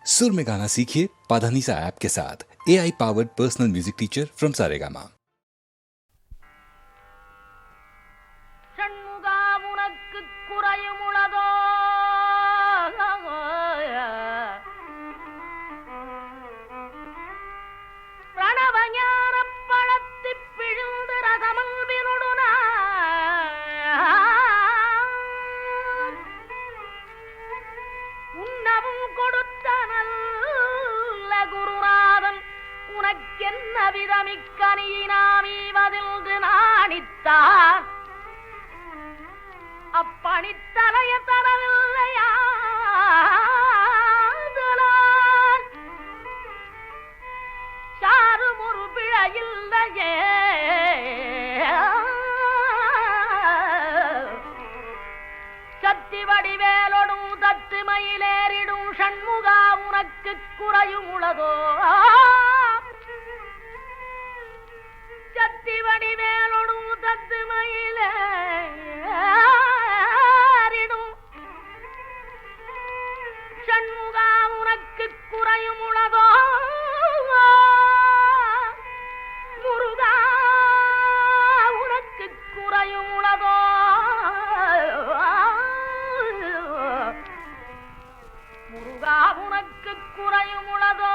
सुर में गाना सीखिए पाधानीसा ऐप के साथ। AI powered personal music teacher from Saregama. அப்பணித்தலைய தரவில்லையா சாரும் ஒரு பிழையில்லையே சத்தி வடிவேலொடும் தத்து மயிலேறிடும் ஷண்முகா உனக்கு குறையும் உளதோ சத்தி வடிவேலொடும் தத்து மயிலேறிடும் ஷண்முகா உனக்கு குறையும் உளதோ முருகா உனக்கு குறையும் உளதோ முருகா உனக்கு குறையும் உளதோ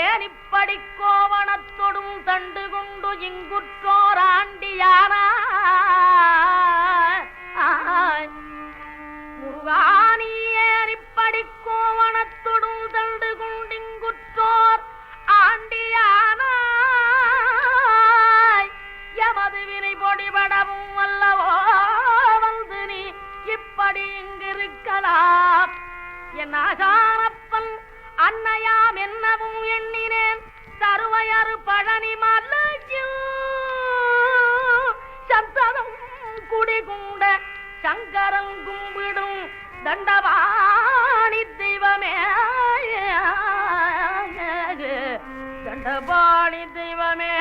ஏன் இப்படி கோவணத்தொடும் தண்டு கொண்டு இங்குற்றோர் ஆண்டியானா முருகானி ஏன் இப்படி கோவணத்தொடும் தண்டு கொண்டு இங்குற்றோர் ஆண்டியானா எமது வினை பொடிபடவும் அல்லவோ வந்து நீ இப்படி இங்கிருக்கலாம் என் ஆசானப்பன் அன்னையாம் என்னவும் எண்ணினேன் தருவையறு பழனி மலையில் சப்தம் குடிகுண்ட சங்கரன் கும்பிடும் தண்டபாணி தெய்வமே தண்டபாணி தெய்வமே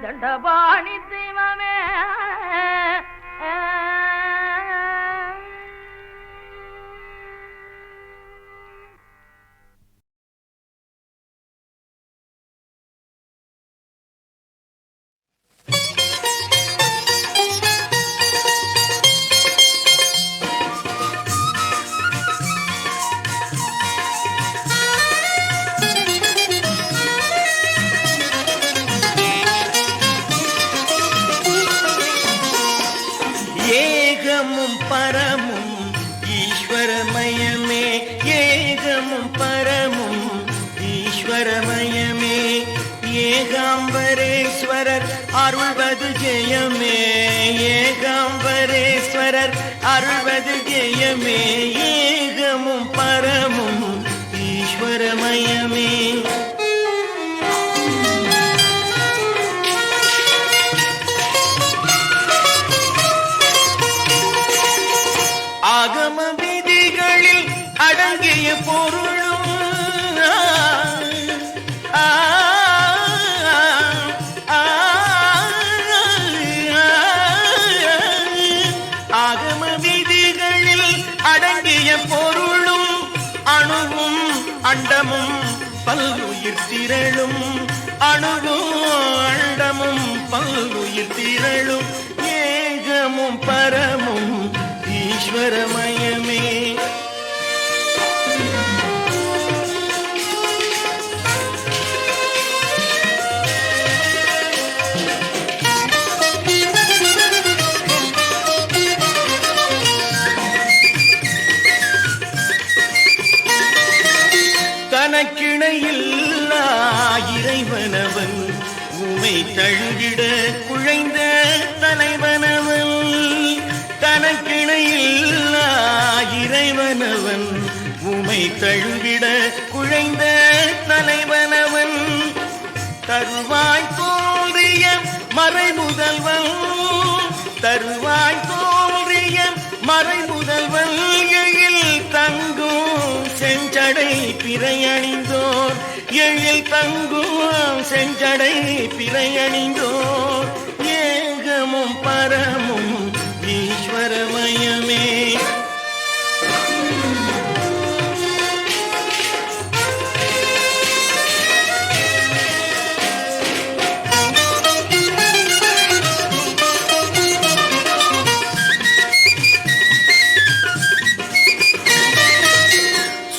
தண்டபாணி தெய்வமே ஏகாம்பரேஸ்வரர் அருள்வது ஜெயமே ஏகாம்பரேஸ்வரர் அருள்வது ஜெயமே ஏகமும் பரமும் ஈஸ்வரமயமே ஆகம விதிகளில் அடங்கிய பொருளும் பொருளும் அணுவும் அண்டமும் பல்லுயிர் திரளும் அணுவும் அண்டமும் பல்லுயிர் திரளும் ஏகமும் பரமும் ஈஸ்வரமயமே கணக்கிணையில்லா இறைவனவன் உமை தழுவிட குழைந்த தலைவனவன் கணக்கிணையில்லா இறைவனவன் உமை தழுவிட குழைந்த தலைவனவன் தருவாய் தோன்றிய மறைமுதல்வன் தருவாய் தோன்றிய மறைமுதல்வன் எழில் தங்கும் செஞ்சடை பிறையணிந்தோர் எழில் தங்கும் செஞ்சடை பிறையணிந்தோர் ஏகமும் பரமும் ஈஸ்வரமயமே.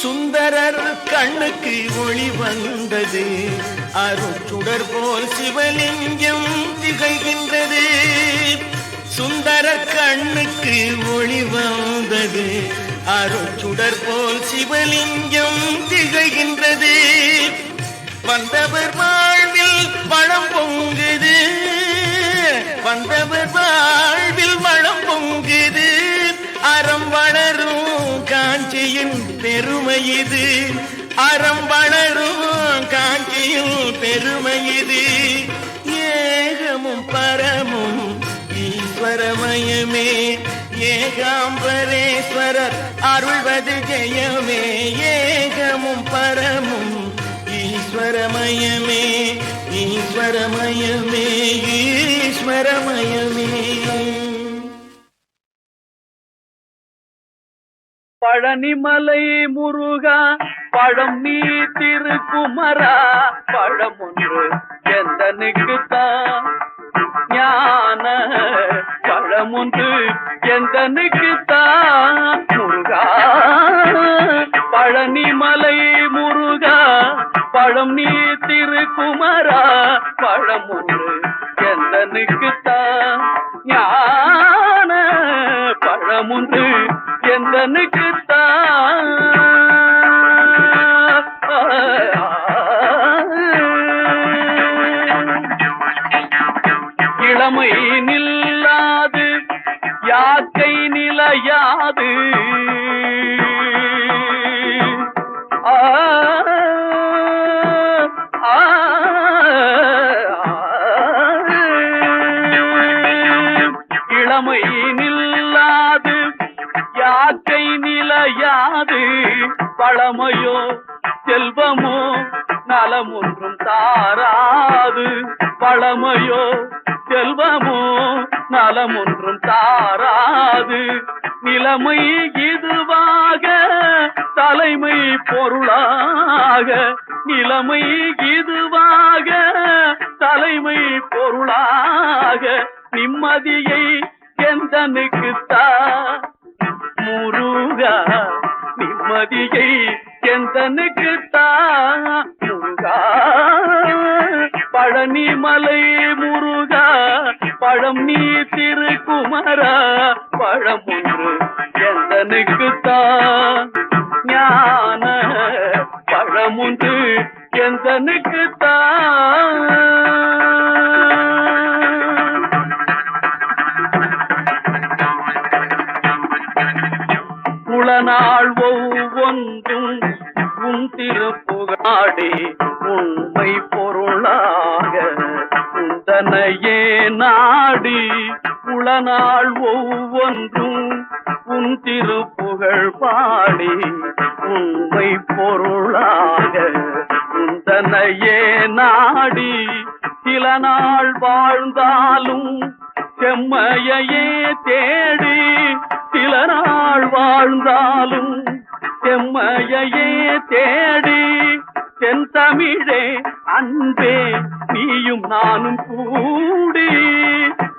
சுந்தரர் கண்ணுக்கு ஒளி வந்தது, அருட்சுடர் போல் சிவலிங்கம் திகழ்கின்றது. சுந்தரர் கண்ணுக்கு ஒளி வந்தது, அருட்சுடர் போல் சிவலிங்கம் திகழ்கின்றது. வந்தவர் வாழ்வில் வளம் பொங்குது, வந்தவர் வாழ்வில் வளம் பொங்குது. அறம் வளரும் காஞ்சியின் பெருமை இது, அறம் வளரும் காஞ்சியின் பெருமை இது. ஏகமும் பரமும் ஈஸ்வரமயமே, ஏகாம்பரேஸ்வரர் அருள்வது ஜெயமே. ஏகமும் பரமும் ஈஸ்வரமயமே, ஈஸ்வரமயமே, ஈஸ்வரமயமே. பழனிமலை முருகா பழம் நீ திருக்குமரா, பழம் ஒன்று எந்தனுக்குத்தான் ஞான பழம் ஒன்று எந்தனுக்குத்தான் முருகா. பழனிமலை முருகா பழம் நீ திருக்குமரா, பழம் ஒன்று எந்தனுக்குத்தான் ஞான பழம் ஒன்று எந்தனுக்குத்தான். இளமை நில்லாது யாக்கை நிலையாது, இளமை நில்லாது யாக்கை நிலையாது. பழமையோ செல்வமோ நலம் ஒன்றும் தாராது, பழமையோ செல்வமோ நலம் ஒன்றும் தாராது. நிலைமை இதுவாக தலைமை பொருளாக, நிலைமை இதுவாக தலைமை பொருளாக. நிம்மதியை எந்தனுக்குத்தான் முருகா, நிம்மதியை எந்தனுக்குத்தான் முருகா. பழனிமலை முருகா பழம் நீ திருக்குமரா, பழம் ஒன்று எந்தனுக்குத்தான் ஞான பழம் ஒன்று எந்தனுக்குத்தான். உளநாள் ஒவ்வொன்றும் உன் திருப்புகாடி உண்மை பொருளாக உந்தனையே நாடி. உளநாள் ஒவ்வொன்றும் உன் திருப்புகழ் பாடி உண்மை பொருளாக உந்தனையே நாடி. சில நாள் வாழ்ந்தாலும் செம்மையே தேடி, சில நாள் வாழ்ந்தாலும் செம்மையே தேடி. தென் தமிழே அன்பே நீயும் நானும் கூடி,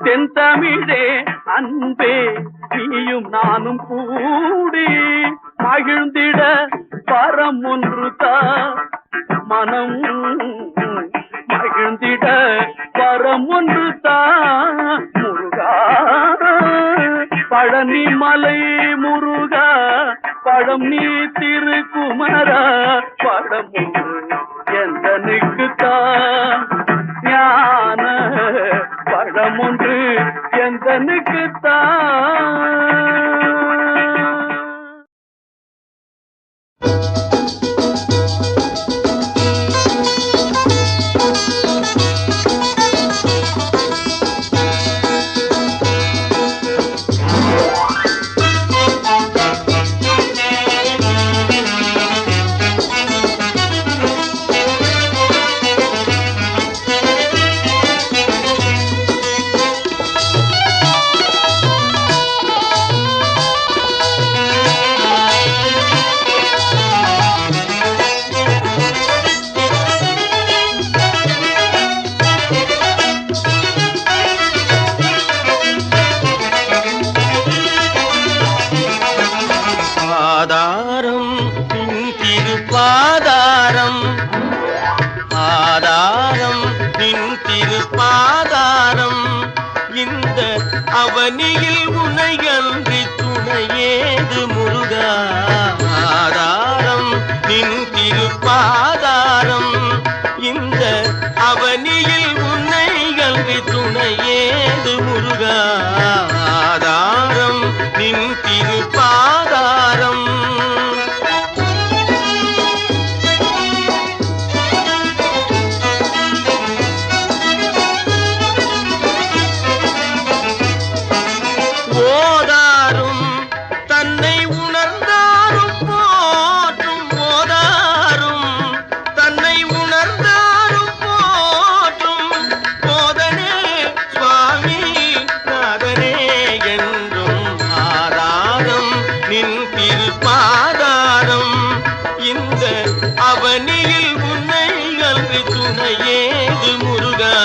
தென் தமிழே அன்பே நீயும் நானும் கூடி. மகிழ்ந்திட பரம் ஒன்று தான் மனம், மகிழ்ந்திட பரம் ஒன்று தான் முருகா. பழனிமலை முருகா பழம் நீ திருக்குமரா, பழம் ஒன்று எந்தனுக்குத்தான் ஞான பழம் ஒன்று எந்தனுக்குத்தான். அவனியில் உனை அன்றி துணையேது முருகா ஆதாரம் நின் திருப்பாதாரம் இந்த அவனியில் உன்னை அன்றி துணையேது முருகா ஆதாரம் நின் திருப்பாதாரம் ஓதாரும் தன்னை உணர்ந்தாரும் போற்றும் ஓதாரும் தன்னை உணர்ந்தாரும் போற்றும் போதனே சுவாமி நாதனே என்றும் ஆதாரம் நின் திருப்பாதாரம் இந்த அவனியில் உன்னை அன்றி துணையேது முருகா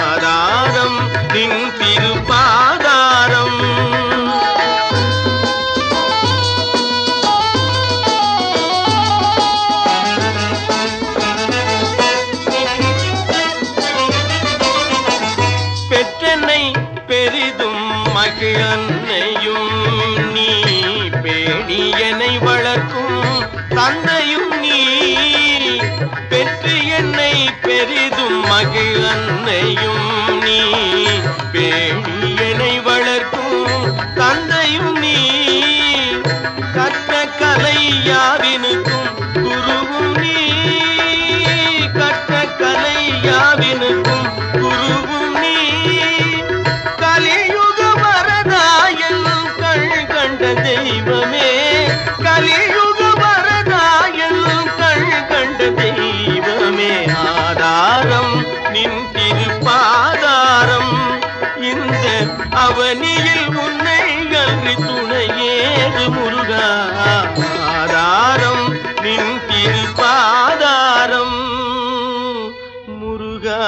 ஆதாரம் நின் திருப்பாதாரம் பெற்றனை பெரிதும் மகிழன்னையும் நீ பேணியனை வளர்க்கும் தந்தையும் நீ பெற்று என்னை பெரிதும் மகிழன்னையும் நீ பேணியனை வளர்க்கும் தந்தையும் நீ கற்ற கலை யாவினுக்கும் குருவும் நீ கற்ற கலை யாவினுக்கும் குருவும் நீ கலியுக வரதாயல் கண் கண்ட தெய்வமே கலியுக வரதாயல் கண் கண்ட தெய்வமே ஆதாரம் நின் திருப்பாதாரம் இந்த அவனியில் உன்னை அன்றி துணையேது முருகா ஆதாரம் நின் திருப்பாதாரம் முருகா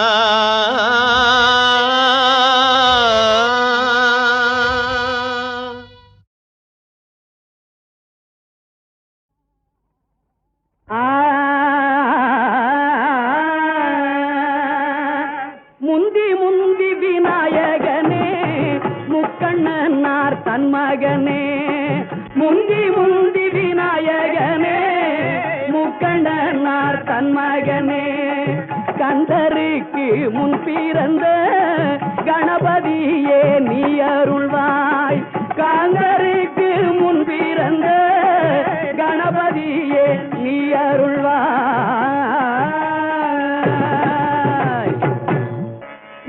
முந்தி முந்தி விநாயகனே முக்கண்ணனார் தன் மகனே முந்தி முந்தி விநாயகனே முக்கண்ணனார் தன் மகனே கந்தருக்கு முன் பிறந்த கணபதியே நீ அருள்வாய் கந்தருக்கு முன் பிறந்த கணபதியே நீ அருள்வாய்.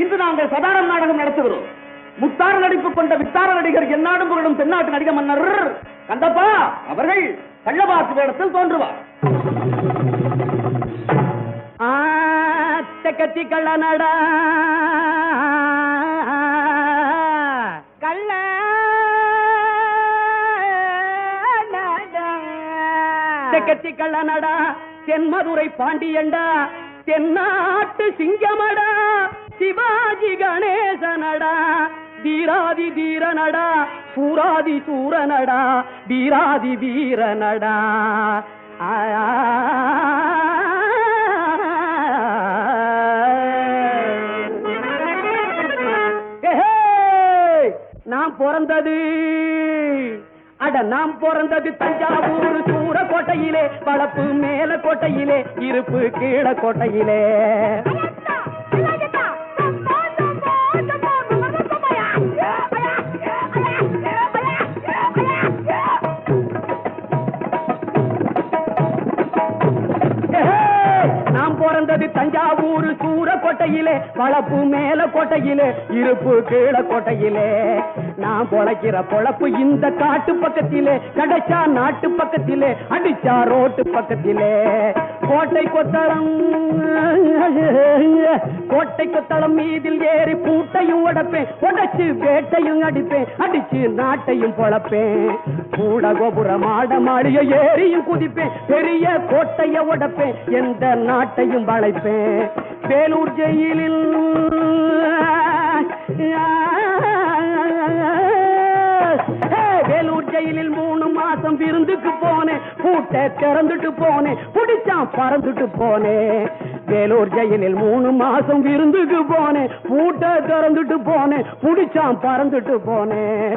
இன்று நாங்கள் சதாரம் நாடகம் நடத்துகிறோம். முத்தார நடிப்பு கொண்ட வித்தார நடிகர் எந்நாடும் புகழும் தென்னாட்டு நடிக மன்னர் கந்தப்பா அவர்கள் கள்ளபாசு வேடத்தில் தோன்றுவார். கத்தி கள்ள நடா கள்ள கத்தி கள்ள நடா தென்மதுரை பாண்டியண்டா தென்னாட்டு சிங்கமடா சிவாஜி கணேசனடா தீராதி தீரனடா சூராதி சூரனடா வீராதி வீரனடா நாம் பிறந்தது நாம் பிறந்தது தஞ்சாவூர் சூர கோட்டையிலே வளப்பு மேல கோட்டையிலே இருப்பு கீழ கோட்டையிலே பிறந்தது தஞ்சாவூர் சூர கோட்டையிலே வளப்பு மேல கோட்டையிலே இருப்பு கீழ கோட்டையிலே நான் பொழைக்கிற பொழப்பு இந்த காட்டு பக்கத்திலே கிடைச்சா நாட்டு பக்கத்திலே அடிச்சா ரோட்டு பக்கத்திலே கோட்டை கொத்தளம் மீதில் ஏறி பூட்டையும் உடைப்பேன் உடைச்சு வேட்டையும் அடிப்பேன் அடிச்சு நாட்டையும் பொழப்பேன் கூட கோபுர மாட மாளிகை ஏறியும் குதிப்பேன் பெரிய கோட்டைய உடைப்பேன் எந்த நாட்டையும் வளைப்பேன் வேலூர் ஜெயிலில் வேலூர் ஜெயிலில் 3 மாசம் விருந்துக்கு போனேன் பூட்டை திறந்துட்டு போனேன் புடிச்சான் பறந்துட்டு போனேன் வேலூர் ஜெயிலில் 3 மாசம் விருந்துக்கு போனேன், பூட்டை திறந்துட்டு போனேன், புடிச்சான் பறந்துட்டு போனேன்.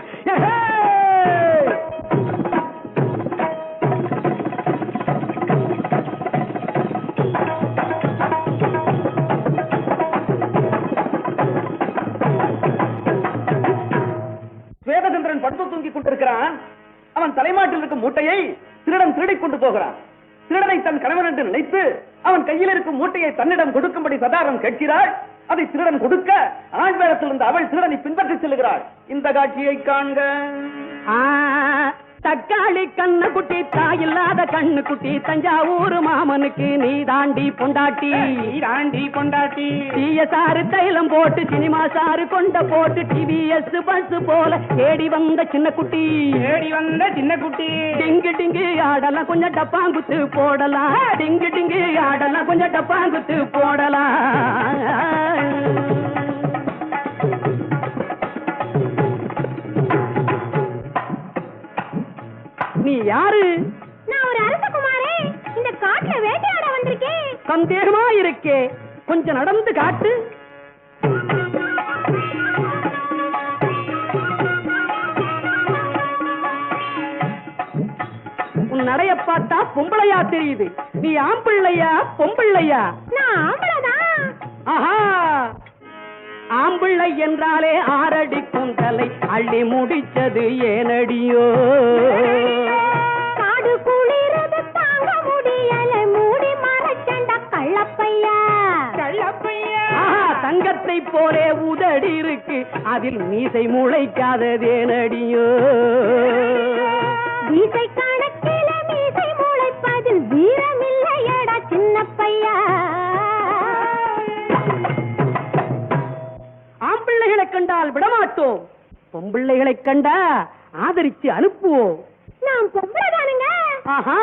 வேதச்சந்திரன் படுத்து தூங்கிக் கொண்டிருக்கிறான். அவன் தலைமாட்டில் இருக்கும் மூட்டையை திருடன் திருடிக் கொண்டு போகிறான். திருடனை தன் கணவன் என்று நினைத்து அவன் கையில் இருக்கும் மூட்டையை தன்னிடம் கொடுக்கும்படி சதாரம் கேட்கிறாள். அதை திருடன் கொடுக்க ஆண் வேடத்தில் இருந்த அவள் திருடனை பின்பற்றி செல்கிறாள். இந்த காட்சியை காண்க. தக்காளி கண்ணு குட்டி, தாயில்லாத கண்ணு குட்டி, தஞ்சாவூர் மாமனுக்கு நீ தாண்டி பொண்டாட்டி, தாண்டி பொண்டாட்டி. தீய சாறு தைலம் போட்டு சினிமா சாறு கொண்ட போட்டு டிவிஎஸ் பஸ் போல தேடி வந்த சின்ன குட்டி, தேடி வந்த சின்ன குட்டி. டிங்கு டிங்கு ஆடலாம் கொஞ்சம் டப்பாங்குத்து போடலாம், டிங்கு டிங்கு ஆடலாம் கொஞ்சம் டப்பாங்குத்து போடலாம். நீ யாரு? நான் ஒரு அரசகுமாரே, இந்த காட்டுல வேட்டையாட வந்திருக்கேன். சந்தேகமா இருக்கே, கொஞ்சம் நடந்து காட்டு. உன் நடைய பார்த்தா பொம்பளையா தெரியுது. நீ ஆம்பிள்ளையா பொம்பிள்ளையா? நான் ஆம்பளதான். ஆஹா, ஆம்பிள்ளை என்றாலே 6 அடி கூந்தலை அள்ளி முடிச்சது ஏனடியோ? காடு குளிரது தாங்க முடியல, மூடி மறைச்சண்ட கள்ளப்பையா. கள்ளப்பையா. ஆஹா, தங்கத்தை போலே உதடி இருக்கு, அதில் மீசை முளைக்காதது ஏனடியோ? மீசை கணக்கில மீசை முளைப்பதில் வீரமில்லையடா சின்ன பையா. ஆம்பிள்ளைகளை கண்டால் விடமாட்டோம், பொம்பிள்ளைகளை கண்டா ஆதரிச்சு அனுப்புவோம். நான் பொம்பளை தானுங்க. ஆஹா,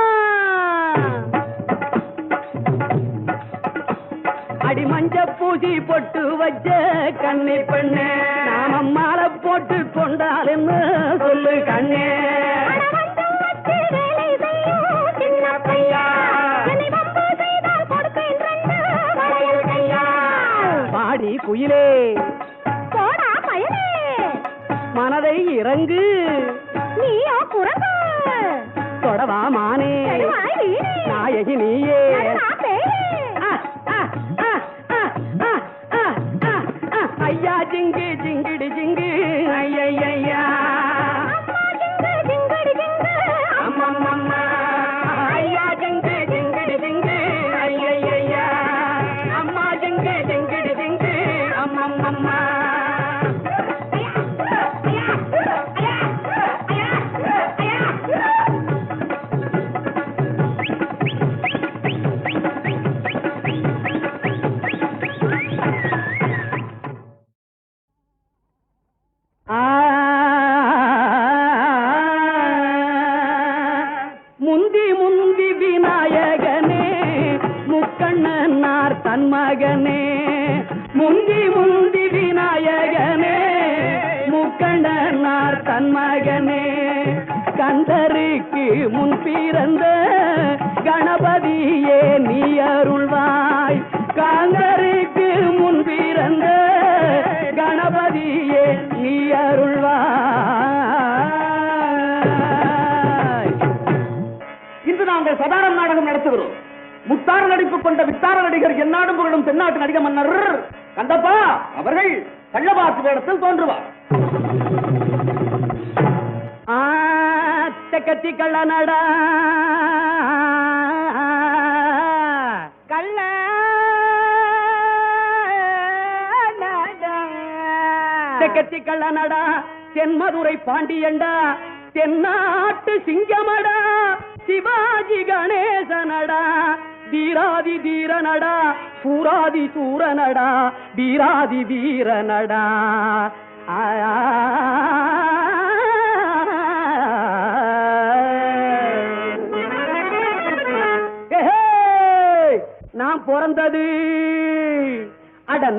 அடி மஞ்ச பூசி பொட்டு வச்ச கண்ணை பெண்ணே, நாம மாலை போட்டு கொண்டால் என்ன சொல்லு கண்ணே. அடவஞ்சம் வச்சு வேலை செய்யும் சின்ன பையா, என்னை வம்பு செய்தால் கொடுப்பேன் 2 வளையல் கையா. பாடி குயிலே, போடா பயலே, மனதை இறங்கு, நீயோ குரங்கு. தொடவா மானே, நடுவாய் வீணே, நாயகி நீயே. நடுவா பேயே. ஐயா ஜிங்கு ஜிங்கிடி ஜிங்கு ஐயா, அம்மா ஜிங்கு ஜிங்கடி ஜிங்கு, அம்மம்மம்மா. ஐயா ஜிங்கு ஜிங்கிடி ஜிங்கு ஐயா, அம்மா ஜிங்கு ஜிங்கிடி ஜிங்கு அம்மம்மம்மா. முந்தி முந்தி விநாயகனே, முக்கண்ணனார் தன் மகனே, முந்தி முந்தி விநாயகனே, முக்கண்ணனார் தன் மகனே, கந்தருக்கு முன் பிறந்த கணபதியே நீ அருள்வாய், கந்தருக்கு முன் பிறந்த கணபதியே நீ அருள்வாய். இன்று நாங்கள் சதாரம் நாடகம் நடத்துகிறோம். முத்தார நடிப்பு கொண்ட வித்தார நடிகர் எந்நாடும் புகழும் தென்னாட்டு நடிக மன்னர் கந்தப்பா அவர்கள் கள்ளபாசு வேடத்தில் தோன்றுவார். தெக்கத்தி கள்ள நடா கள்ள தெக்கத்தி கள்ள நடா, தென்மதுரை பாண்டியண்டா, தென்னாட்டு சிங்கமடா, சிவாஜி கணேசனடா, தீராதி தீரனடா, சூராதி சூரனடா, வீராதி வீரனடா. நாம் பிறந்தது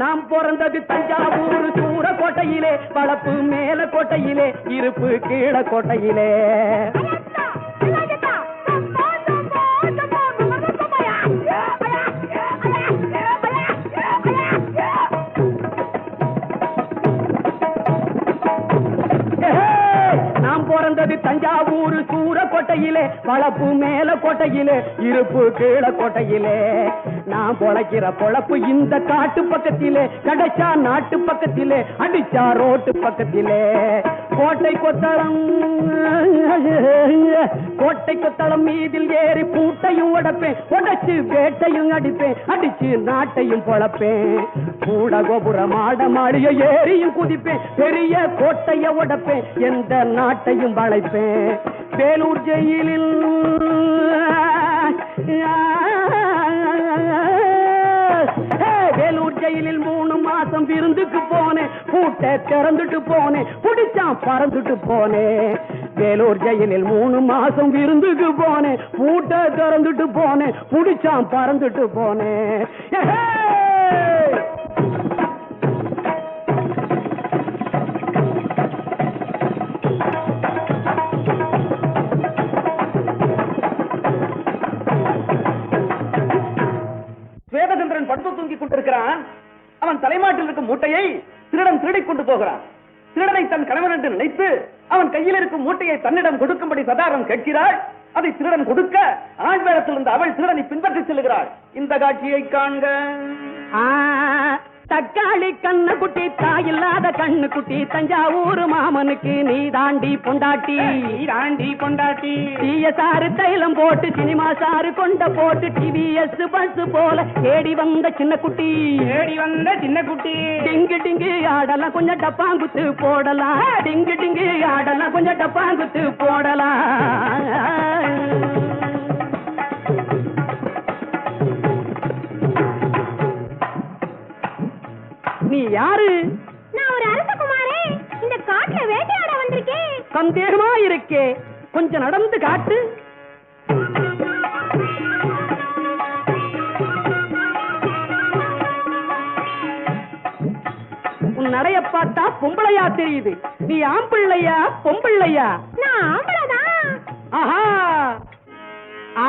நாம் பிறந்தது தஞ்சாவூர் சூர கோட்டையிலே, வளப்பு மேல கோட்டையிலே, இருப்பு கீழ கோட்டையிலே. நான் பிறந்தது தஞ்சாவூர் சூர கோட்டையிலே, வளப்பு மேல கோட்டையிலே, இருப்பு கீழே கோட்டையிலே. நான் பொழைக்கிற பொழப்பு இந்த காட்டு பக்கத்திலே, கிடைச்சா நாட்டு பக்கத்திலே, அடிச்சா ரோட்டு பக்கத்திலே. கோட்டை கொத்தளம் கோட்டை கொத்தளம் மீதில் ஏறி பூட்டையும் உடைப்பேன், உடைச்சு வேட்டையும் அடிப்பேன், அடிச்சு நாட்டையும் பொழப்பேன். கூட கோபுர மாட மாளிகை ஏறியும் குதிப்பேன், பெரிய கோட்டைய உடைப்பேன், எந்த நாட்டையும் வளைப்பேன். வேலூர் ஜெயிலில் வேலூர் ஜெயிலில் 3 மாசம் விருந்துக்கு போனேன், பூட்டை திறந்துட்டு போனேன், குடிச்சான் பறந்துட்டு போனேன். வேலூர் ஜெயிலில் 3 மாசம் விருந்துக்கு போனேன், பூட்டை திறந்துட்டு போனேன், குடிச்சான் பறந்துட்டு போனேன். வேதச்சந்திரன் படுத்து தூங்கிக் கொண்டிருக்கிறான். அவன் தலைமாட்டில் இருக்கும் மூட்டையை திருடன் திருடிக் கொண்டு போகிறான். திருடனை தன் கணவன் என்று நினைத்து அவன் கையில் இருக்கும் மூட்டையை தன்னிடம் கொடுக்கும்படி சதாரம் கேட்கிறாள். அதை திருடன் கொடுக்க ஆண் வேடத்தில் இருந்த அவள் திருடனை பின்பற்றி செல்கிறாள். இந்த காட்சியை காண்க. தக்காளி கண்ணு குட்டி, தாயில்லாத கண்ணு குட்டி, தஞ்சாவூர் மாமனுக்கு நீ தாண்டி பொண்டாட்டி, தாண்டி கொண்டாட்டி. தீய சாறு தைலம் போட்டு சினிமா சாறு கொண்ட போட்டு டிவிஎஸ் பஸ் போல தேடி வந்த சின்ன குட்டி, தேடி வந்த சின்ன குட்டி. டிங்கு டிங்கு ஆடலாம் கொஞ்சம் டப்பாங்குத்து போடலாம், டிங்கு டிங்கு ஆடலாம் கொஞ்சம் டப்பாங்குத்து போடலாம். நீ யாரு? நான் ஒரு அரசகுமாரே, இந்த காட்டுல வேட்டையாட வந்திருக்கேன். சந்தேகமா இருக்கே, கொஞ்சம் நடந்து காட்டு. உன் நடைய பார்த்தா பொம்பளையா தெரியுது. நீ ஆம்பிள்ளையா பொம்பிள்ளையா? நான் ஆம்பளதான். ஆஹா,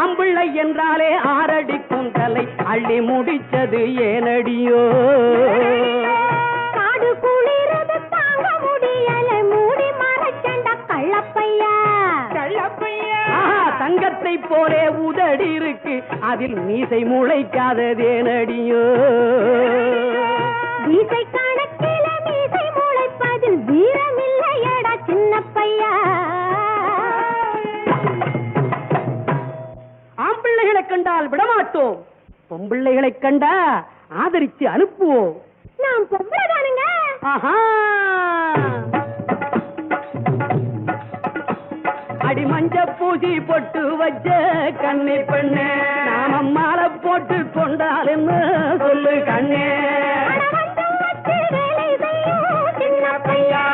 ஆம்பிள்ளை என்றாலே 6 அடி கூந்தலை அள்ளி முடிச்சது ஏனடியோ? காடு குளிரது தாங்க முடியல, மூடி மறைச்சண்ட கள்ளப்பையா. கள்ளப்பையா. ஆஹா, தங்கத்தை போலே உதடி இருக்கு, அதில் மீசை முளைக்காததேனடியோ? மீசை கணக்கில மீசை முளைப்பதில் வீரமில்லையடா சின்ன பையா. ஆம்பிள்ளைகளை கண்டால் விடமாட்டோம், பொம்பிள்ளைகளை கண்டா ஆதரிச்சு அனுப்புவோம். நான் பொம்பளைதானுங்க. ஆஹா, அடி மஞ்ச பூசி பொட்டு வச்ச கண்ணே பெண்ணே, நாம மாலை போட்டு கொண்டால் என்ன சொல்லு கண்ணே. அடவஞ்சம் வச்சு வேலை செய்யும் சின்ன பையா,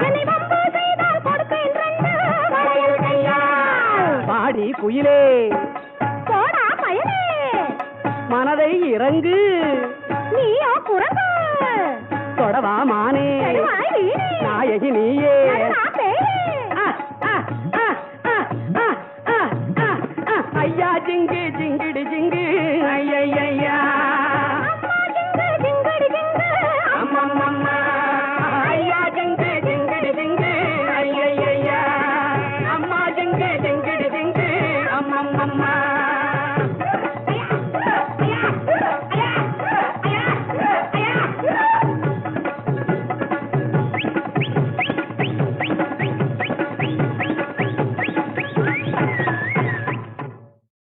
என்னை வம்பு செய்தால் கொடுப்பேன் 2 வளையல் கையா. பாடி குயிலே, போடா பயலே, மனதை இறங்கு, நீயோ குரங்கு, தொடவா மானே, நடுவாய் வீணே, நாயகி நீயே. நடுவா